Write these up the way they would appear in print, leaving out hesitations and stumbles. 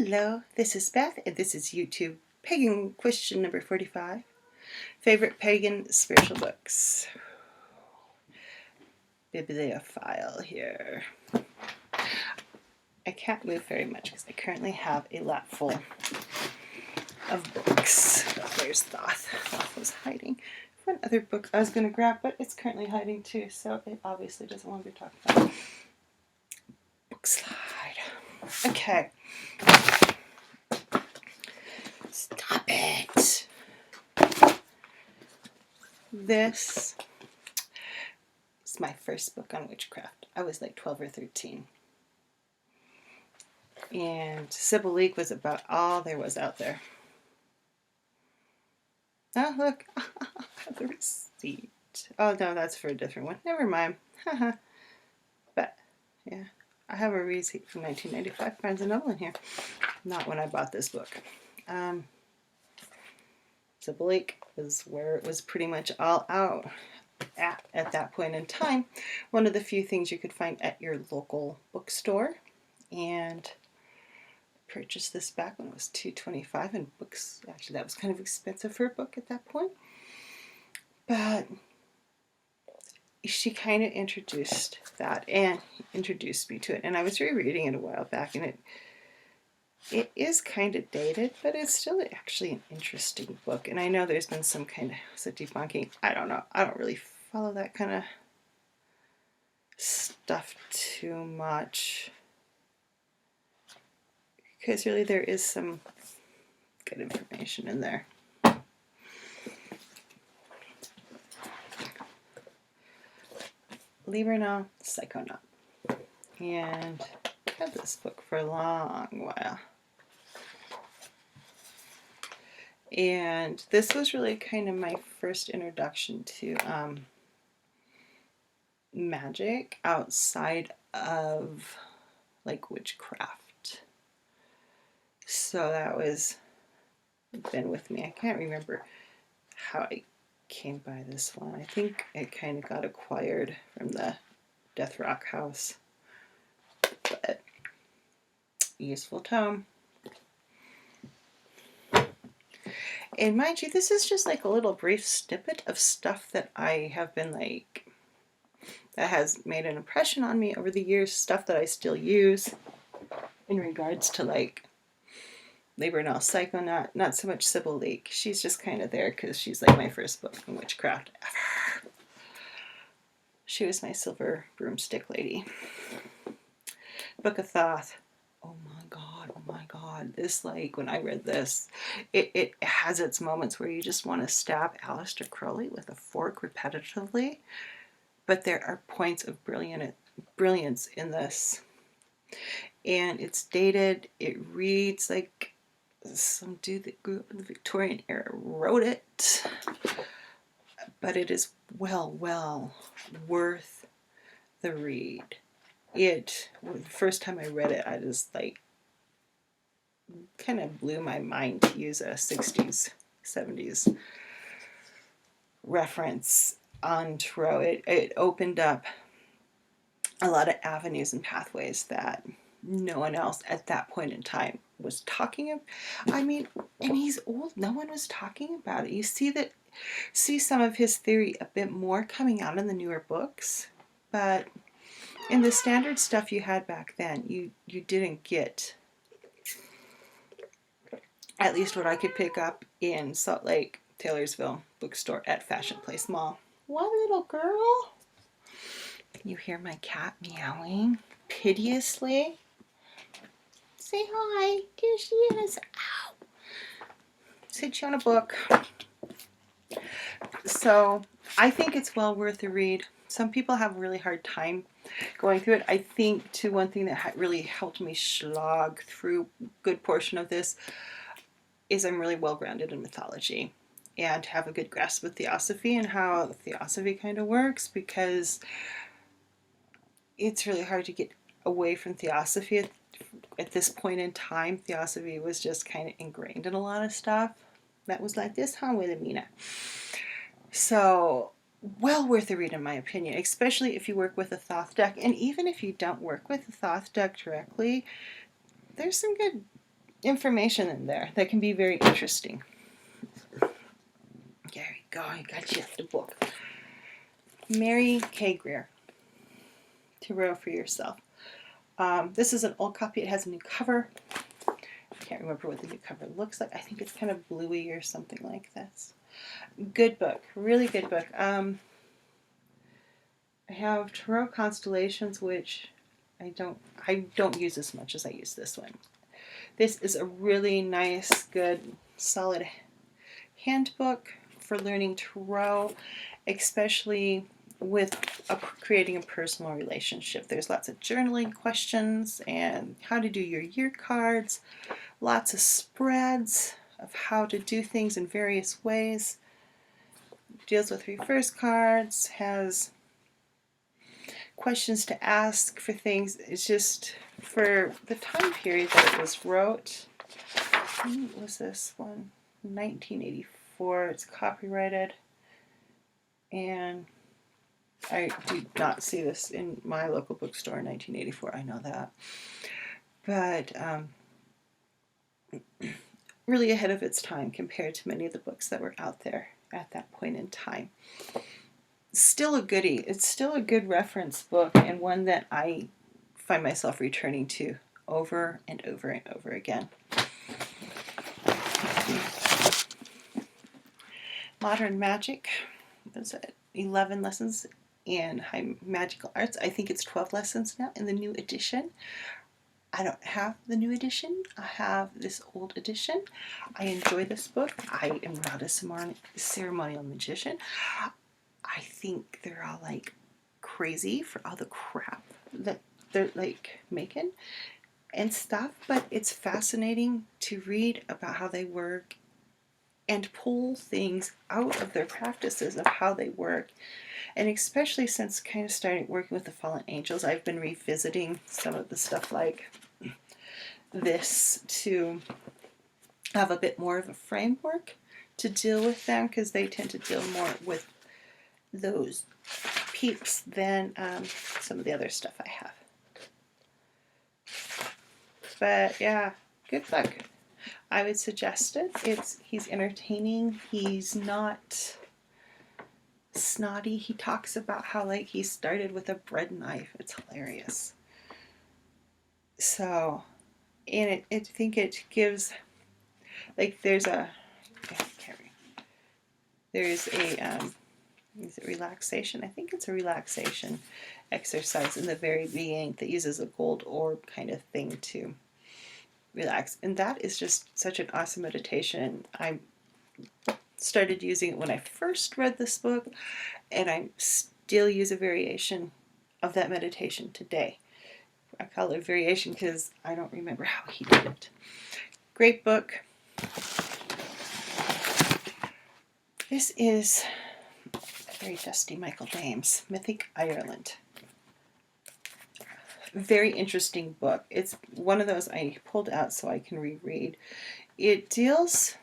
Hello, this is Beth, and this is YouTube Pagan question number 45. Favorite pagan spiritual books. Bibliophile here. I can't move very much because I currently have a lap full of books. Oh, there's Thoth. Thoth was hiding. One other book I was going to grab, but it's currently hiding too, so it obviously doesn't want to be talked about. Book slide. Okay. Stop it. This is my first book on witchcraft. I was like 12 or 13. And Bleak was about all there was out there. Oh, look. The receipt. Oh, no, that's for a different one. Never mind. But, yeah. I have a receipt from 1995. Barnes & Noble in here. Not when I bought this book. Bleak was where it was pretty much all out at that point in time. One of the few things you could find at your local bookstore. And purchased this back when it was $2.25, and books, actually that was kind of expensive for a book at that point. But she kind of introduced that and introduced me to it. And I was rereading it a while back, and it is kind of dated, but it's still actually an interesting book. And I know there's been some kind of debunking. I don't know. I don't really follow that kind of stuff too much, because really there is some good information in there. Librno, Psychonaut. And I had this book for a long while. And this was really kind of my first introduction to magic outside of like witchcraft. So that was been with me. I can't remember how I came by this one. I think it kind of got acquired from the Death Rock house. But useful tome. And mind you, this is just like a little brief snippet of stuff that I have been like, that has made an impression on me over the years, stuff that I still use in regards to like Librno, Psychonaut, not so much Bleak. She's just kind of there because she's like my first book in witchcraft ever. She was my silver broomstick lady. Book of Thoth. Oh my God. This, like, when I read this, it has its moments where you just want to stab Aleister Crowley with a fork repetitively. But there are points of brilliance in this. And it's dated. It reads like some dude that grew up in the Victorian era wrote it. But it is well worth the read. The first time I read it, I just like kind of blew my mind, to use a 60s, 70s reference on Tarot. It opened up a lot of avenues and pathways that no one else at that point in time was talking about. I mean, and he's old. No one was talking about it. You see some of his theory a bit more coming out in the newer books, but in the standard stuff you had back then, you didn't get, at least what I could pick up in Salt Lake, Taylorsville bookstore at Fashion Place Mall. What, little girl? You hear my cat meowing piteously? Say hi. There she is. Ow. Sit you on a book. So I think it's well worth a read. Some people have a really hard time going through it. I think, too, one thing that really helped me slog through a good portion of this is I'm really well grounded in mythology and have a good grasp of theosophy and how theosophy kind of works, because it's really hard to get away from theosophy at this point in time. Theosophy was just kind of ingrained in a lot of stuff. That was like this, huh, Wilhelmina? So, well worth a read in my opinion, especially if you work with a Thoth deck. And even if you don't work with a Thoth deck directly, there's some good information in there that can be very interesting. There we go, I got you the book. Mary K. Greer, Tarot for Yourself. This is an old copy. It has a new cover. I can't remember what the new cover looks like. I think it's kind of bluey or something like this. Good book, really good book. I have Tarot Constellations, which I don't use as much as I use this one. This is a really nice, good, solid handbook for learning Tarot, especially with creating a personal relationship. There's lots of journaling questions and how to do your year cards, lots of spreads of how to do things in various ways. Deals with reverse cards, has questions to ask for things. It's just for the time period that it was wrote. When was this one? 1984. It's copyrighted. And I do not see this in my local bookstore in 1984. I know that. But really ahead of its time compared to many of the books that were out there at that point in time. Still a goodie. It's still a good reference book, and one that I find myself returning to over and over and over again. Modern Magic. That's it. 11 lessons in high magical arts. I think it's 12 lessons now in the new edition. I don't have the new edition. I have this old edition. I enjoy this book. I am not a ceremonial magician. I think they're all like crazy for all the crap that they're like making and stuff, but it's fascinating to read about how they work and pull things out of their practices of how they work. And especially since kind of starting working with the fallen angels, I've been revisiting some of the stuff like this to have a bit more of a framework to deal with them, because they tend to deal more with those peeps than some of the other stuff I have. But yeah, good book. I would suggest it. He's entertaining. He's not snotty. He talks about how like he started with a bread knife. It's hilarious. So, and I think it gives like there's a is it relaxation? I think it's a relaxation exercise in the very beginning that uses a gold orb kind of thing to relax. And that is just such an awesome meditation. I started using it when I first read this book, and I still use a variation of that meditation today. I call it a variation because I don't remember how he did it. Great book. This is a very dusty Michael James, Mythic Ireland. Very interesting book. It's one of those I pulled out so I can reread. It deals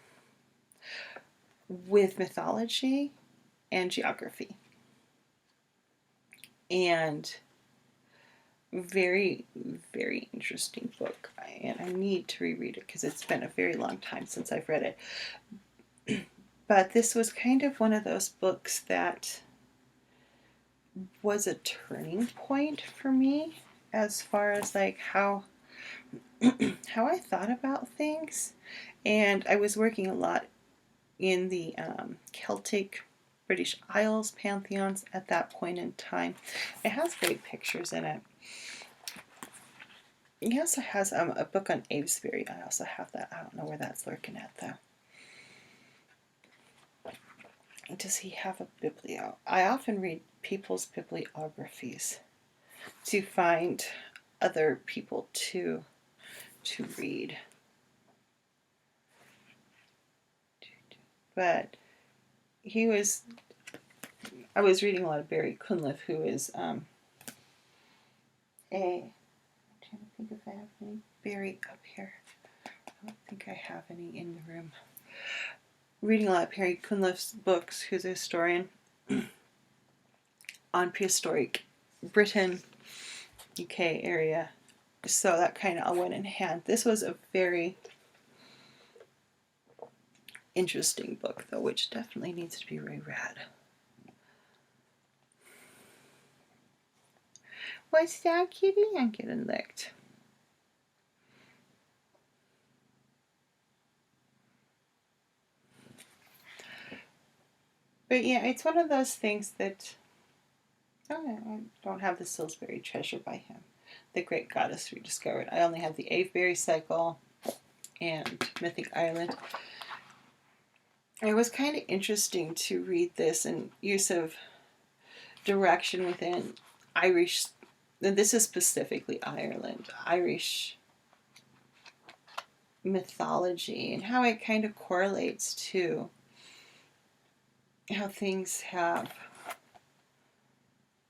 with mythology and geography. And very, very interesting book. And I need to reread it because it's been a very long time since I've read it. But this was kind of one of those books that was a turning point for me as far as like how I thought about things. And I was working a lot in the Celtic British Isles pantheons at that point in time. It has great pictures in it. He also has a book on Avesbury. I also have that. I don't know where that's lurking at though. Does he have a biblio? I often read people's bibliographies to find other people to read. But I was reading a lot of Barry Cunliffe, who is I'm trying to think if I have any Barry up here. I don't think I have any in the room. Reading a lot of Barry Cunliffe's books, who's a historian on prehistoric Britain, UK area. So that kind of all went in hand. This was a very interesting book, though, which definitely needs to be reread. What's that, kitty? I'm getting licked. But yeah, it's one of those things that I don't have the Salisbury Treasure by him. The Great Goddess Rediscovered. I only have the Avebury Cycle and Mythic Ireland. It was kind of interesting to read this and use of direction within Irish, and this is specifically Ireland, Irish mythology, and how it kind of correlates to how things have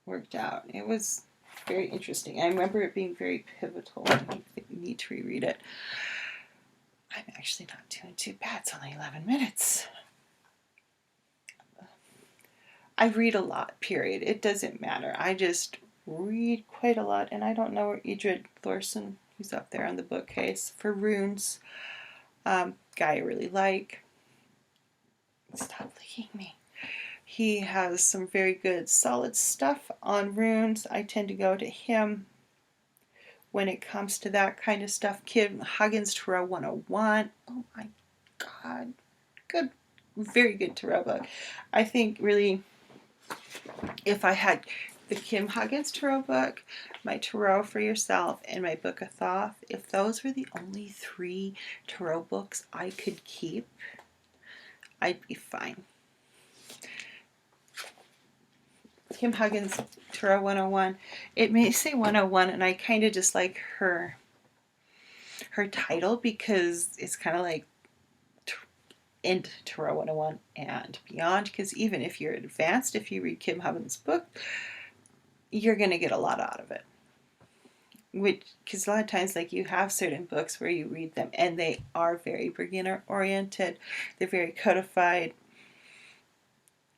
worked out. It was very interesting. I remember it being very pivotal. I need to reread it. I'm actually not doing too bad. It's only 11 minutes. I read a lot, period. It doesn't matter. I just read quite a lot, and I don't know where Idrid Thorson, who's up there on the bookcase, for runes. Guy I really like. Stop licking me. He has some very good solid stuff on runes. I tend to go to him when it comes to that kind of stuff. Huggins Torah 101. Oh my God. Good. Very good Tarot book. I think really, if I had the Kim Huggins Tarot book, my Tarot for Yourself, and my Book of Thoth, if those were the only 3 Tarot books I could keep, I'd be fine. Kim Huggins Tarot 101. It may say 101, and I kind of just like her title because it's kind of like into Tarot 101 and beyond, because even if you're advanced, if you read Kim Huggins' book, you're going to get a lot out of it. Because a lot of times, like, you have certain books where you read them and they are very beginner oriented, they're very codified,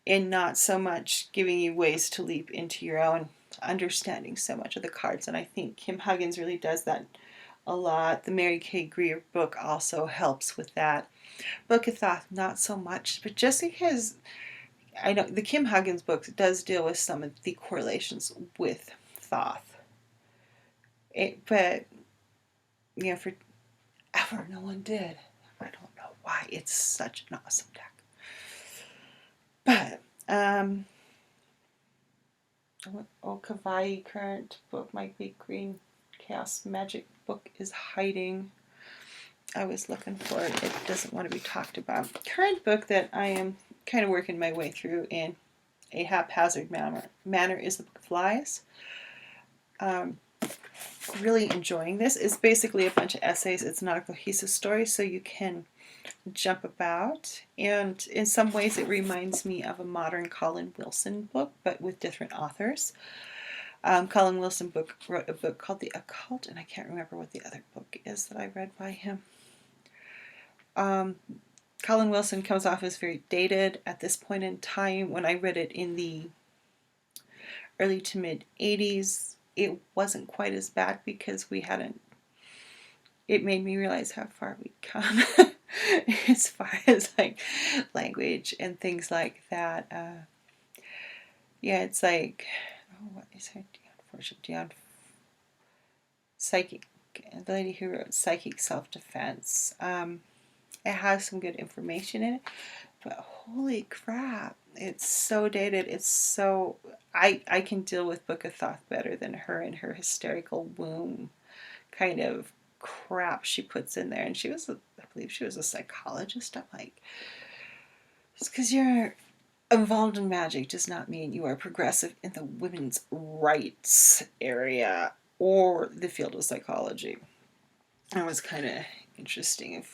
and not so much giving you ways to leap into your own understanding so much of the cards. And I think Kim Huggins really does that a lot. The Mary Kay Greer book also helps with that. Book of Thoth, not so much, but just because I know the Kim Huggins book does deal with some of the correlations with Thoth. But, you know, forever no one did. I don't know why. It's such an awesome deck. But, Kavai current book, my big green chaos magic book is hiding. I was looking for it. It doesn't want to be talked about. Current book that I am kind of working my way through in a haphazard manner is The Book of Lies. Really enjoying this. It's basically a bunch of essays. It's not a cohesive story, so you can jump about. And in some ways it reminds me of a modern Colin Wilson book, but with different authors. Colin Wilson wrote a book called The Occult, and I can't remember what the other book is that I read by him. Colin Wilson comes off as very dated at this point in time. When I read it in the early to mid 80s, it wasn't quite as bad because it made me realize how far we'd come as far as like language and things like that. Yeah, it's like, what is her Psychic, the lady who wrote Psychic Self-Defense. It has some good information in it, but holy crap, it's so dated. It's so, I can deal with Book of Thoth better than her and her hysterical womb kind of crap she puts in there. And I believe she was a psychologist. I'm like, just because you're involved in magic does not mean you are progressive in the women's rights area or the field of psychology. That was kind of interesting.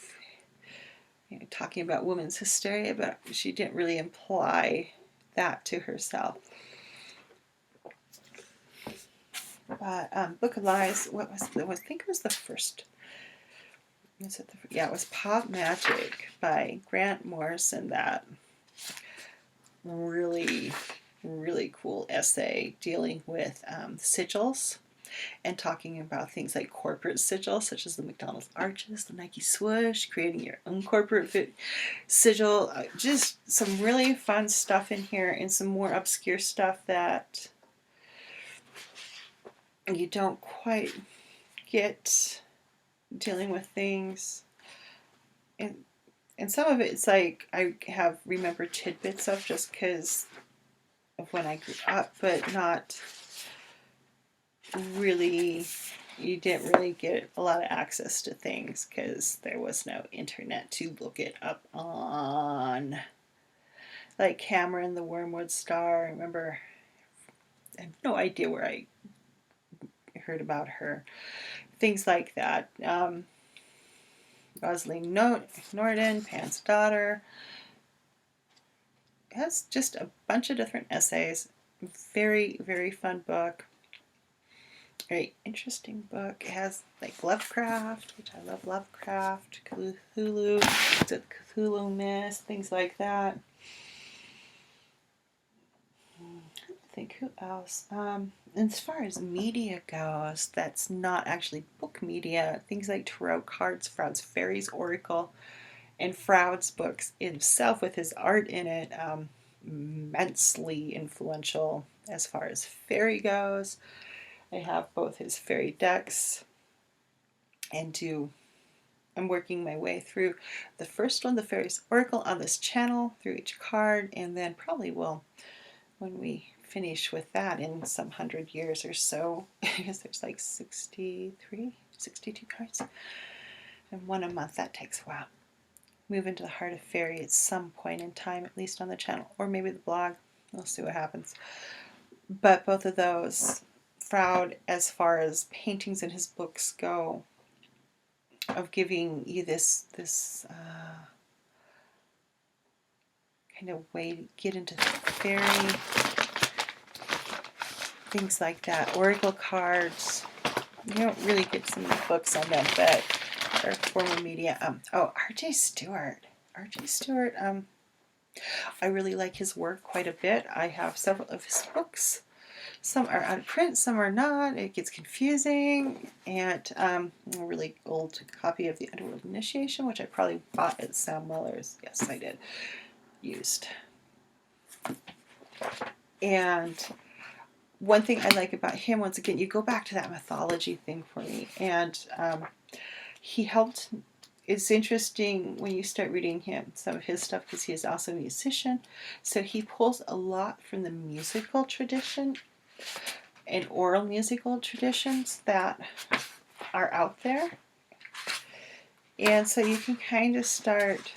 Talking about women's hysteria, but she didn't really imply that to herself. But Book of Lies, I think it was the first. It was Pop Magic by Grant Morrison. That really, really cool essay dealing with sigils. and talking about things like corporate sigils, such as the McDonald's arches, the Nike swoosh, creating your own corporate sigil. Just some really fun stuff in here, and some more obscure stuff that you don't quite get dealing with things. And some of it, it's like I have remembered tidbits of just because of when I grew up, but not really, you didn't really get a lot of access to things because there was no internet to look it up on. Like Cameron, the Wormwood Star, I remember, I have no idea where I heard about her. Things like that. Rosalind Norden, Pan's Daughter. It has just a bunch of different essays. Very, very fun book. Very interesting book. It has like Lovecraft, which I love Lovecraft, Cthulhu, the Cthulhu Myth, things like that. I think who else? As far as media goes, that's not actually book media. Things like tarot cards, Froude's Fairies Oracle, and Froude's books himself with his art in it, immensely influential as far as fairy goes. I have both his fairy decks, and I'm working my way through the first one, the Fairies Oracle, on this channel through each card, and then probably will, when we finish with that in some 100 years or so, because there's like 63, 62 cards, and one a month. That takes a while. Move into the Heart of Fairy at some point in time, at least on the channel, or maybe the blog. We'll see what happens. But both of those, Froude, as far as paintings in his books go, of giving you this kind of way to get into the fairy, things like that. Oracle cards. You don't really get some of the books on them, but are former media. R.J. Stewart. R.J. Stewart. I really like his work quite a bit. I have several of his books. Some are out of print, some are not. It gets confusing. And a really old copy of The Underworld Initiation, which I probably bought at Sam Miller's. Yes, I did. Used. And one thing I like about him, once again, you go back to that mythology thing for me. And he helped. It's interesting when you start reading him, some of his stuff, because he is also a musician. So he pulls a lot from the musical tradition and oral musical traditions that are out there. And so you can kind of start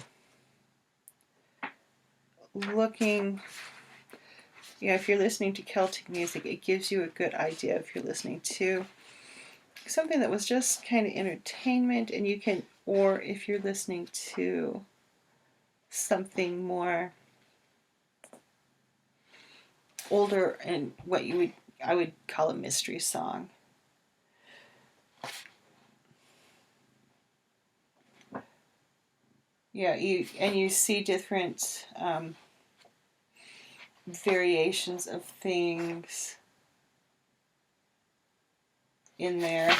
looking, if you're listening to Celtic music, it gives you a good idea if you're listening to something that was just kind of entertainment, and you can, or if you're listening to something more older and what I would call a mystery song. Yeah, you see different variations of things in there.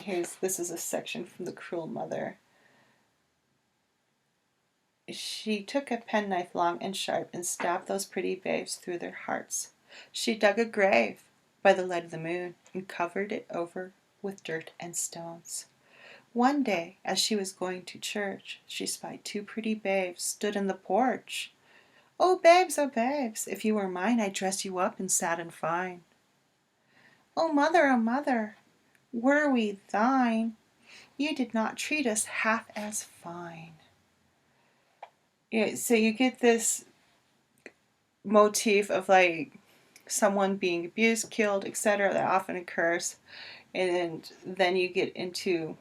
And this is a section from The Cruel Mother. She took a penknife long and sharp and stabbed those pretty babes through their hearts. She dug a grave by the light of the moon and covered it over with dirt and stones. One day, as she was going to church, she spied two pretty babes stood in the porch. Oh, babes, if you were mine, I'd dress you up in satin fine. Oh, mother, were we thine, you did not treat us half as fine. Yeah, so you get this motif of like someone being abused, killed, etc. that often occurs. And then you get into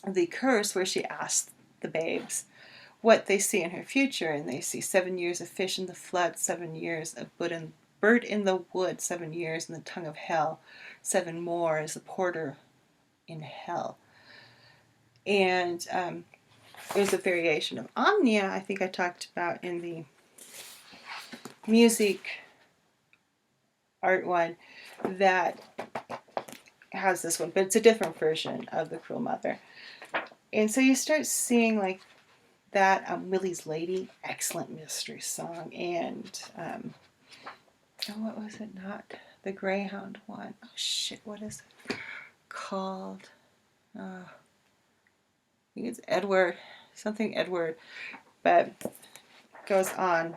the curse where she asks the babes what they see in her future, and they see 7 years of fish in the flood, 7 years of bird in the wood, 7 years in the tongue of hell, 7 more as a porter in hell. And there's a variation of Omnia, I think I talked about in the music art one that has this one, but it's a different version of the Cruel Mother. And so you start seeing like that, Willie's Lady, excellent mystery song, and oh, what was it? Not the Greyhound one. Oh shit, what is it called? I think it's Edward, something Edward, but goes on,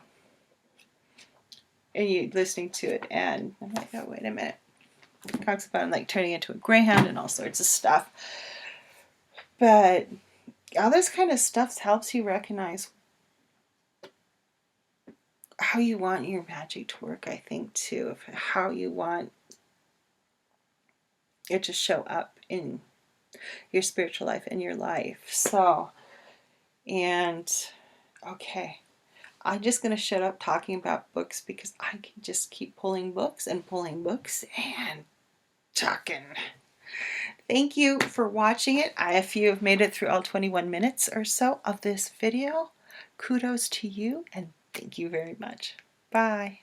and you listening to it, and I'm like, oh wait a minute. It talks about like turning into a greyhound and all sorts of stuff, but all this kind of stuff helps you recognize how you want your magic to work, I think, too, of how you want it to show up in your spiritual life, in your life. So, and okay, I'm just going to shut up talking about books because I can just keep pulling books and talking. Thank you for watching it. If you have made it through all 21 minutes or so of this video, kudos to you and thank you very much. Bye.